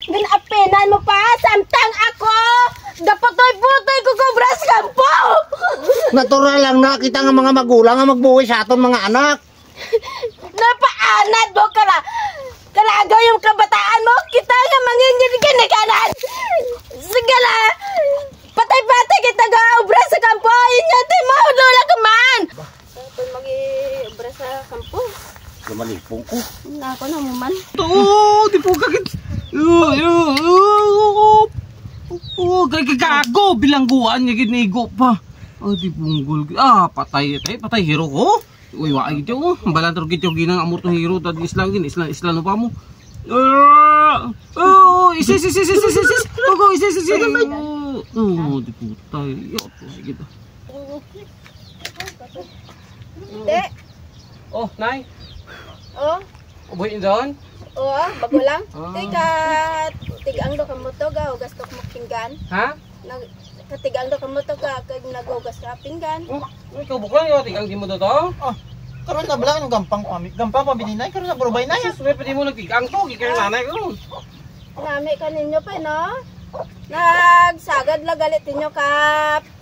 Ginapinan mo pa, samtang ako dapotoy-putoy ko kubras kampo. Natural lang na kita nga mga magulang nga magbuhay sa aton mga anak. Napaanad mo kalagaw yung kabataan mo, kita nga mangingin kanan. Sige na, patay-patay kita ga ubras sa kampo, inyo ti mahulula ka man. Kung mag-ubras sa kampo, Lumalipong ko. ako na mo man. Oo, di po kagit. Kagago, bilangguan niya ginigo pa. Di punggol. Patay hero ko. Uy, waay gito ko. Balantor gito ginang amor to hero. Tadi islang no pa mo. Isis. Go, isis. Di putay. Sige ta. Hindi. Oh, nay. Oh. Ubuhin doon. Oo, bago lang. Tigang do ka mo to ga, hugas to mo pinggan. Ha? Katigang do ka mo to ga, kag naghugas ka pinggan. Ikaw buklan yun, tigang di mo to. Karon na bala ng gampang pabilinay, karon na burubay na yan. Suwe, pwede mo nagtigang to, gikang nanay ko. Nami ka ninyo pa, no? Nagsagad la galit ninyo ka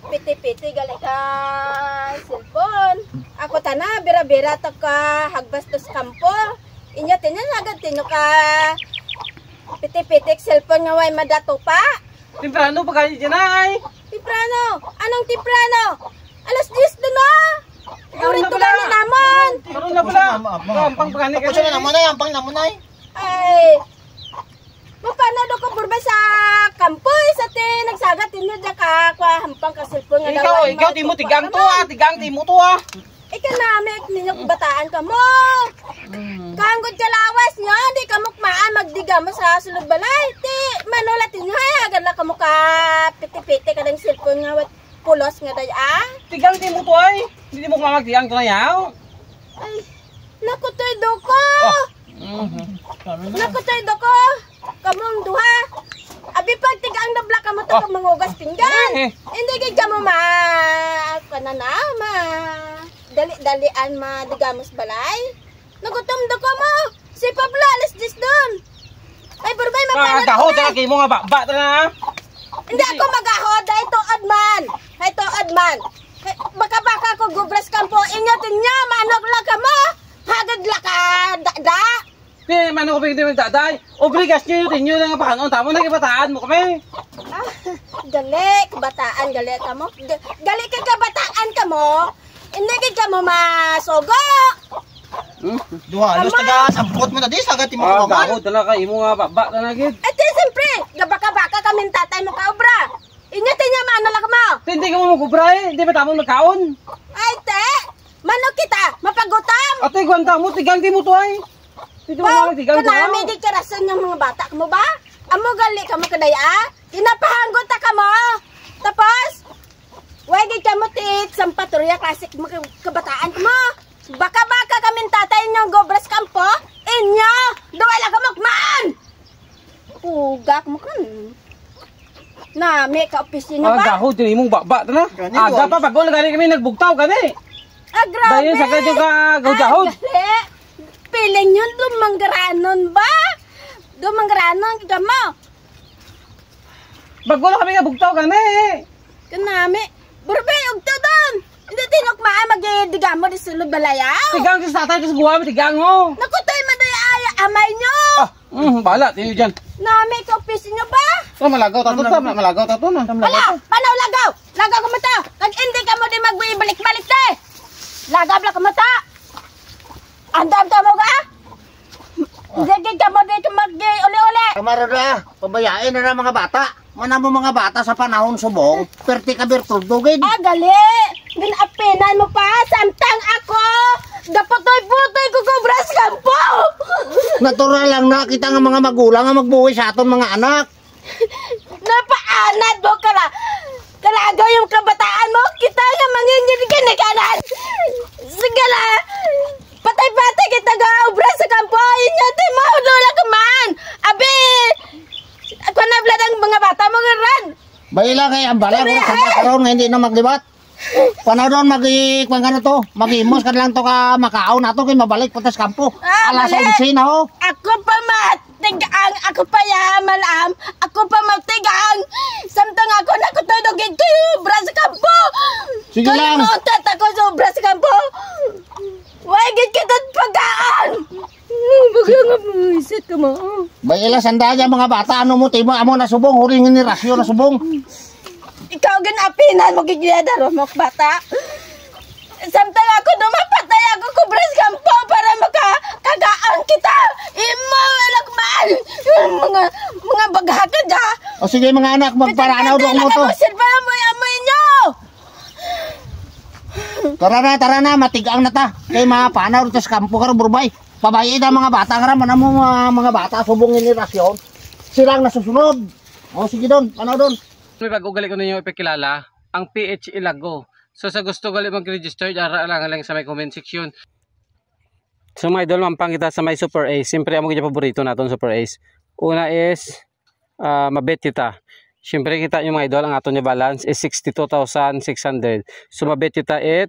piti-piti galit ka cellphone. Ako tana, bira-bira to ka hagbastos kampo. Inyo tinanagad tinyo ka piti-piti cellphone nga way madato pa. Timprano pa kayo dyan ay. Timprano? Anong timprano? Alas 10 doon na. Urito ka na naman. Karoon na pala. Gampang pa kayo. Kasi na naman ay, ampang naman ay. Ay, paano do ko burbay sa kampoy sa nagsagat inyo dyan ka hampang ka cellphone nga daw. Ikaw di mo tigang to tigang di mo to Ika namin ninyo bataan ka mo. Kanggod ka lawas nyo, di ka mukmaan magdiga mo sa sulod balay. Ti, manulat inyo agad lang ka mukha piti-piti ka ng cellphone nga pulos nga day Tigang di mo to ay. Hindi mo mamagtigang to na yaw. Ay, nakutoy do ko. Nakutoy do ko. Kamong duha. Abi pag tigang na black ka mo to ka mangugas pinggan. Hindi ka mo dali-dalian digamos balay. Nagutom do ko mo. Si Pablo alas 10 doon. Ay burbay mapanat. Kahod na kay mo nga ba na. Hindi ako magahod dahil tuod man. Hay tuod man. Baka ko gubras kampo inyo tinyo manog la ka mo. Hagad la ka da. Di man ko pwede magdaday. Obligas niyo tinyo lang paano tamo na kibataan mo kami. Gali kabataan gali ka mo. Gali ka kabataan ka mo. Hindi ka mo masogo. Duha, alos taga sampot mo na di, sagat mo ko man. Kahod na kay mo nga ba na gid. Siyempre, gabaka-baka kaming tatay mo kaobra. Inyo tinyo maano lang mo. Hindi ka mo magubra hindi ba tamo nagkaon? Ay te, mano kita, mapagutam. Ate gwanta mo tigang di mo to ay. Dito mo tigang to. Kanami di karasan ng mga bata mo ba? Amo gali ka mo kadaya, kinapahanggot ka mo. Tapos, wagi ka mo tit sampaturya klasik mo kabataan mo. Baka-baka kaming tatay nyo gobras kampo, inyo, duwala ka magmaan. Ugak mo kan. Na, may ka-opisina ba? Kahod din mo ba na. Aga pa bago lagari kami nagbugtaw gani. Grabe. Dahil sa kadyo ka gawjahod. Piling yun, dumanggaranon ba? Dumanggaranon ka mo. Bago lang kami nagbugtaw gani. Kanami, burbay, ugto doon. Hindi tinok magidiga mo di sulod balayaw. Tigang sa tatay sa buhay mo tigang mo. Nakutoy man doy amay nyo. Bala, tinyo dyan. Nami ka opisyo nyo ba? Malagaw tato na. Wala, panaw lagaw. Lagaw ka mata. Kag hindi ka mo di magbalik-balik te. Lagaw ka mata. Andam ka mo ka? Hindi ka mo di mag-uli-uli. Kamarada, pabayain na mga bata. Mana mo mga bata sa panahon subong, perti ka birtudugin. Gali. Ginapinan mo pa, samtang ako dapotoy-putoy ko kubras kampo. Natural lang na kita nga mga magulang nga magbuhay sa aton mga anak. Napaanad mo kalagaw yung kabataan mo, kita nga mangingin kanan. Sige na, patay-patay kita ga ubras sa kampo, inyo ti mahulula ka man. Abi, ako na ang mga bata mo ran. Bayila kay ambala ko sa karon nga hindi na maglibat. Panaw doon mag-imos ka lang to ka makaon nato kay mabalik punta sa kampo. Alas 11 na ho. Ako pa mat. magtigang. Ako pa ya, malam. Ako pa magtigang. Samtang ako nakutulogin kayo, sobra sa kampo. Sige lang. Kaya mautat ako, sobra sa kampo. Wagit kita't pagkaan. Baga nga isit ka mo. Bay ila sandaya mga bata, ano mo timo amo na subong, huringin ni rasyo na subong. Ikaw ginapinan mo gigyadaro mo bata. Samtang ako dumapatay ako kubras kampo para makakagaan kita. Imo lakman. Mga baghakad ha. O sige mga anak, magparanaw dong mo to. Silpa mo amoy nyo. Tara na, matigang na ta. Kay mga panaw dito sa kampo karo burbay. Pabayi na mga bata kara, manamo mga bata subongin ni rasyon. Silang nasusunod. O sige doon, panaw doon. May pag-ugali ko ninyo ipakilala, ang PH Ilago. So sa gusto gali mag-register, ara lang sa may comment section. So mga idol, mampang kita sa may Super Ace. Siyempre, amo kita paborito natin Super Ace. Una is, mabet kita. Siyempre, kita nyo mga idol, ang ato niya balance is 62,600. So mabet kita 200.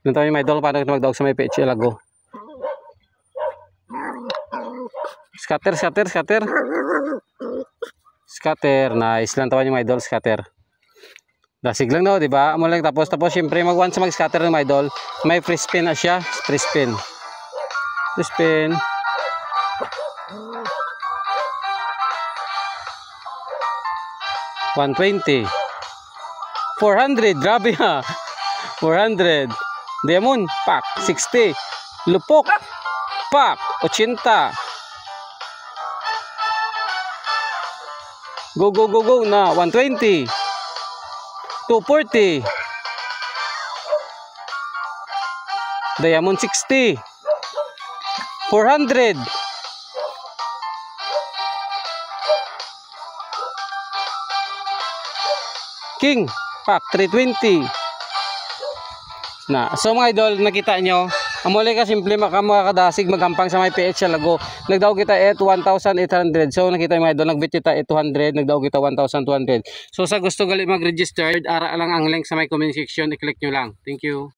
Ganito nyo mga idol, paano kita magdawag sa may PH Ilago. Scatter. Nice lang tawa yung mga idol, scatter. Dasig lang daw, di ba? Amo lang tapos syempre once mag-scatter ng mga idol, may free spin na siya, free spin. 120. 400, grabe ha. 400. Diamond, pak, 60. Lupok, pak, 80. Go na 120, 240, diamond 60, 400, king pack 320 na. So mga idol, nakita nyo amuli ka simple makadasig magampang sa may PH Ilago. Nagdaw kita 1,800. So nakita yung mga idol, nagbit kita 200, nagdaw kita 1,200. So sa gusto gali mag-register, ara lang ang link sa may comment section, i-click nyo lang. Thank you.